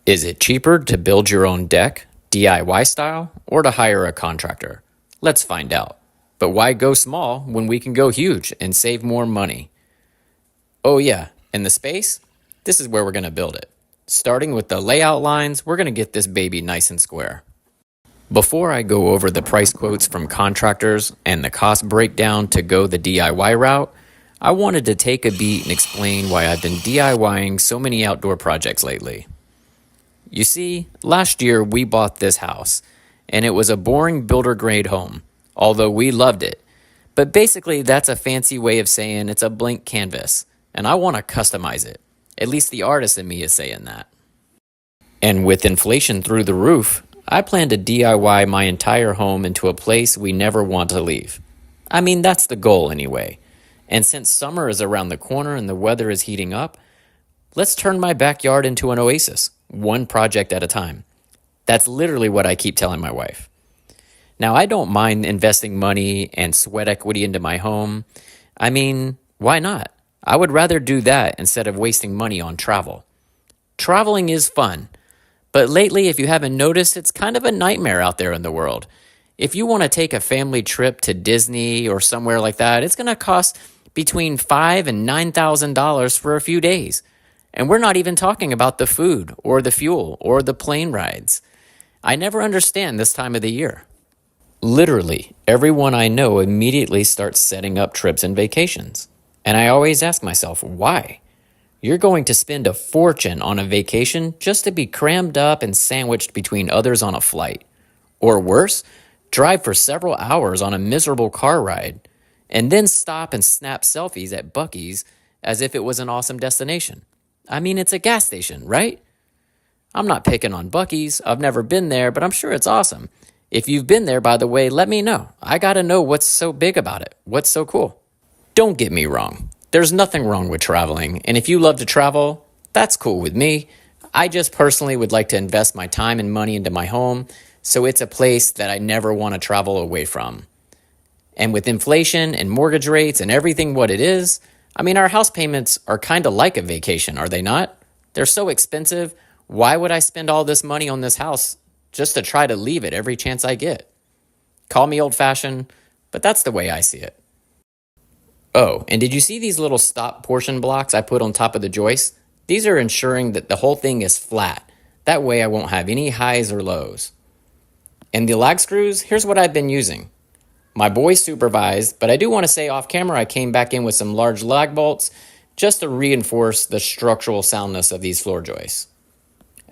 Is it cheaper to build your own deck, DIY style, or to hire a contractor? Let's find out. But why go small when we can go huge and save more money? Oh yeah, and the space? This is where we're going to build it. Starting with the layout lines, we're going to get this baby nice and square. Before I go over the price quotes from contractors and the cost breakdown to go the DIY route, I wanted to take a beat and explain why I've been DIYing so many outdoor projects lately. You see, last year we bought this house, and it was a boring builder-grade home, although we loved it. But basically, that's a fancy way of saying it's a blank canvas, and I want to customize it. At least the artist in me is saying that. And with inflation through the roof, I plan to DIY my entire home into a place we never want to leave. I mean, that's the goal anyway. And since summer is around the corner and the weather is heating up, let's turn my backyard into an oasis, one project at a time. That's literally what I keep telling my wife. Now, I don't mind investing money and sweat equity into my home. I mean, why not? I would rather do that instead of wasting money on travel. Traveling is fun, but lately, if you haven't noticed, it's kind of a nightmare out there in the world. If you want to take a family trip to Disney or somewhere like that, it's going to cost between $5,000 and $9,000 for a few days. And we're not even talking about the food or the fuel or the plane rides. I never understand this time of the year. Literally, everyone I know immediately starts setting up trips and vacations. And I always ask myself, why? You're going to spend a fortune on a vacation just to be crammed up and sandwiched between others on a flight. Or worse, drive for several hours on a miserable car ride, and then stop and snap selfies at Buc-ee's as if it was an awesome destination. I mean, it's a gas station, right? I'm not picking on Buc-ee's. I've never been there, but I'm sure it's awesome. If you've been there, by the way, let me know. I gotta know what's so big about it. What's so cool? Don't get me wrong. There's nothing wrong with traveling, and if you love to travel, that's cool with me. I just personally would like to invest my time and money into my home, so it's a place that I never want to travel away from. And with inflation and mortgage rates and everything what it is, I mean, our house payments are kind of like a vacation, are they not? They're so expensive. Why would I spend all this money on this house just to try to leave it every chance I get? Call me old-fashioned, but that's the way I see it. Oh, and did you see these little stop portion blocks I put on top of the joist? These are ensuring that the whole thing is flat. That way I won't have any highs or lows. And the lag screws, here's what I've been using. My boy supervised, but I do want to say off camera I came back in with some large lag bolts just to reinforce the structural soundness of these floor joists.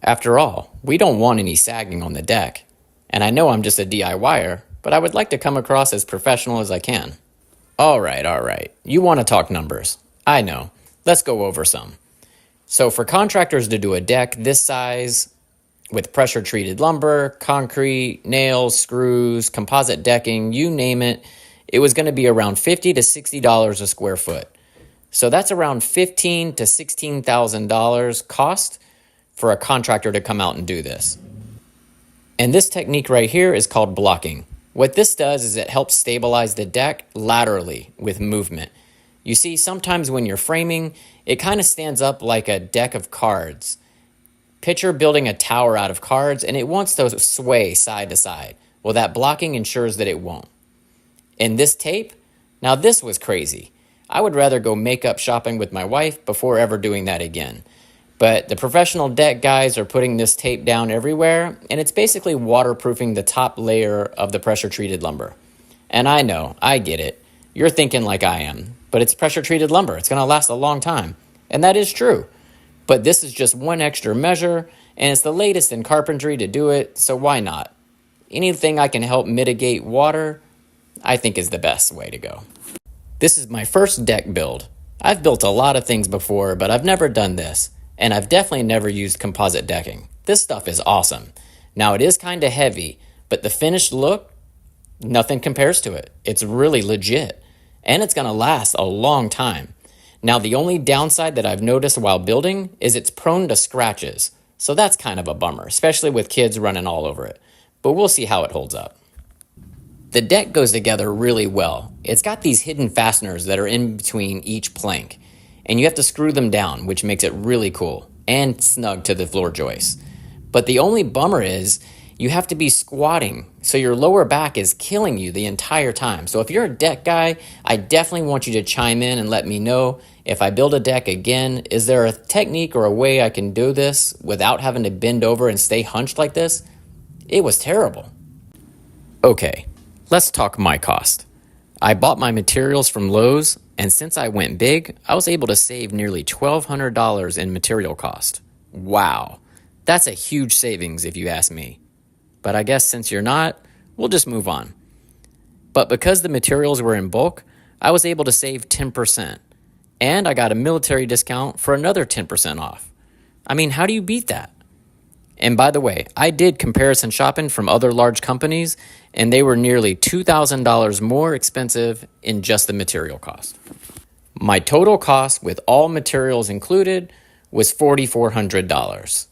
After all, we don't want any sagging on the deck. And I know I'm just a DIYer, but I would like to come across as professional as I can. All right. You want to talk numbers. I know. Let's go over some. So for contractors to do a deck this size with pressure-treated lumber, concrete, nails, screws, composite decking, you name it, it was going to be around $50 to $60 a square foot. So that's around $15,000 to $16,000 cost for a contractor to come out and do this. And this technique right here is called blocking. What this does is it helps stabilize the deck laterally with movement. You see, sometimes when you're framing, it kind of stands up like a deck of cards. Picture building a tower out of cards and it wants to sway side to side. Well, that blocking ensures that it won't. And this tape, now this was crazy. I would rather go makeup shopping with my wife before ever doing that again. But the professional deck guys are putting this tape down everywhere, and it's basically waterproofing the top layer of the pressure-treated lumber. And I know, I get it. You're thinking like I am, but it's pressure-treated lumber. It's going to last a long time. And that is true. But this is just one extra measure, and it's the latest in carpentry to do it, so why not? Anything I can help mitigate water, I think is the best way to go. This is my first deck build. I've built a lot of things before, but I've never done this. And I've definitely never used composite decking. This stuff is awesome. Now it is kind of heavy, but the finished look, nothing compares to it. It's really legit. And it's going to last a long time. Now the only downside that I've noticed while building is it's prone to scratches. So that's kind of a bummer, especially with kids running all over it. But we'll see how it holds up. The deck goes together really well. It's got these hidden fasteners that are in between each plank. And you have to screw them down, which makes it really cool and snug to the floor joist. But the only bummer is you have to be squatting, so your lower back is killing you the entire time. So if you're a deck guy, I definitely want you to chime in and let me know, if I build a deck again, is there a technique or a way I can do this without having to bend over and stay hunched like this? It was terrible. Okay, let's talk my cost. I bought my materials from Lowe's, and since I went big, I was able to save nearly $1,200 in material cost. Wow, that's a huge savings if you ask me. But I guess since you're not, we'll just move on. But because the materials were in bulk, I was able to save 10%. And I got a military discount for another 10% off. I mean, how do you beat that? And by the way, I did comparison shopping from other large companies, and they were nearly $2,000 more expensive in just the material cost. My total cost with all materials included was $4,400.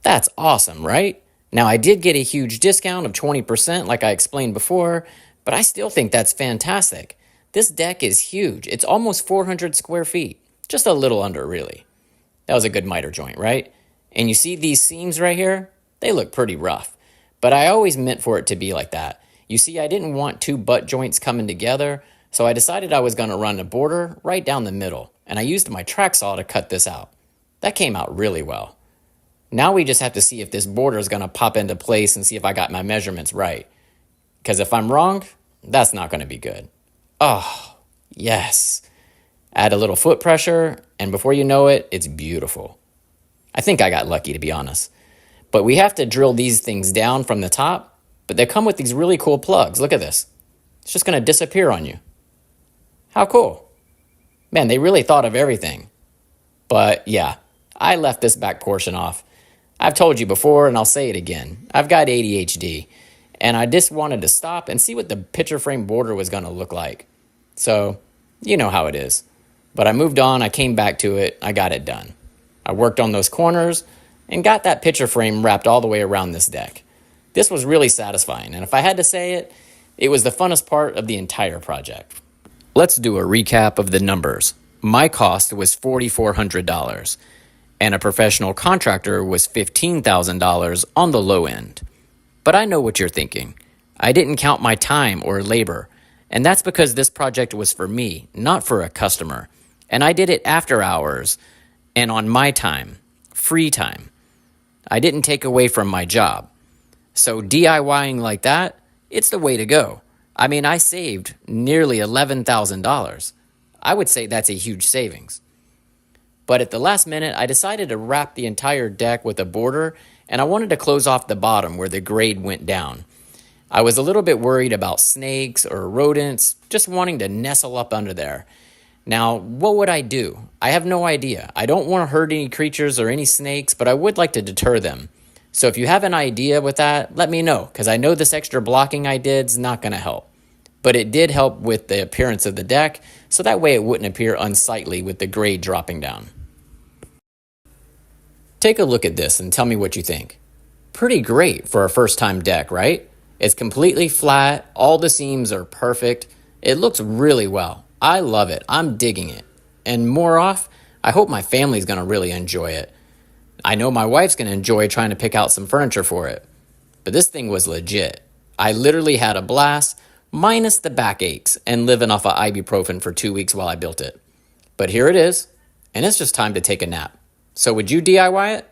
That's awesome, right? Now, I did get a huge discount of 20% like I explained before, but I still think that's fantastic. This deck is huge. It's almost 400 square feet. Just a little under, really. That was a good miter joint, right? And you see these seams right here? They look pretty rough. But I always meant for it to be like that. You see, I didn't want two butt joints coming together, so I decided I was going to run a border right down the middle, and I used my track saw to cut this out. That came out really well. Now we just have to see if this border is going to pop into place and see if I got my measurements right. Because if I'm wrong, that's not going to be good. Oh, yes. Add a little foot pressure, and before you know it, it's beautiful. I think I got lucky, to be honest. But we have to drill these things down from the top, but they come with these really cool plugs. Look at this. It's just going to disappear on you. How cool. Man, they really thought of everything. But yeah, I left this back portion off. I've told you before, and I'll say it again. I've got ADHD, and I just wanted to stop and see what the picture frame border was going to look like. So, you know how it is. But I moved on, I came back to it, I got it done. I worked on those corners and got that picture frame wrapped all the way around this deck. This was really satisfying, and if I had to say it, it was the funnest part of the entire project. Let's do a recap of the numbers. My cost was $4,400, and a professional contractor was $15,000 on the low end. But I know what you're thinking. I didn't count my time or labor, and that's because this project was for me, not for a customer. And I did it after hours and on my time, free time. I didn't take away from my job. So DIYing like that, it's the way to go. I mean, I saved nearly $11,000. I would say that's a huge savings. But at the last minute, I decided to wrap the entire deck with a border, and I wanted to close off the bottom where the grade went down. I was a little bit worried about snakes or rodents, just wanting to nestle up under there. Now, what would I do? I have no idea. I don't want to hurt any creatures or any snakes, but I would like to deter them. So if you have an idea with that, let me know, because I know this extra blocking I did is not going to help. But it did help with the appearance of the deck, so that way it wouldn't appear unsightly with the grade dropping down. Take a look at this and tell me what you think. Pretty great for a first-time deck, right? It's completely flat, all the seams are perfect. It looks really well. I love it. I'm digging it. And more off, I hope my family's going to really enjoy it. I know my wife's going to enjoy trying to pick out some furniture for it. But this thing was legit. I literally had a blast, minus the backaches and living off of ibuprofen for 2 weeks while I built it. But here it is, and it's just time to take a nap. So would you DIY it?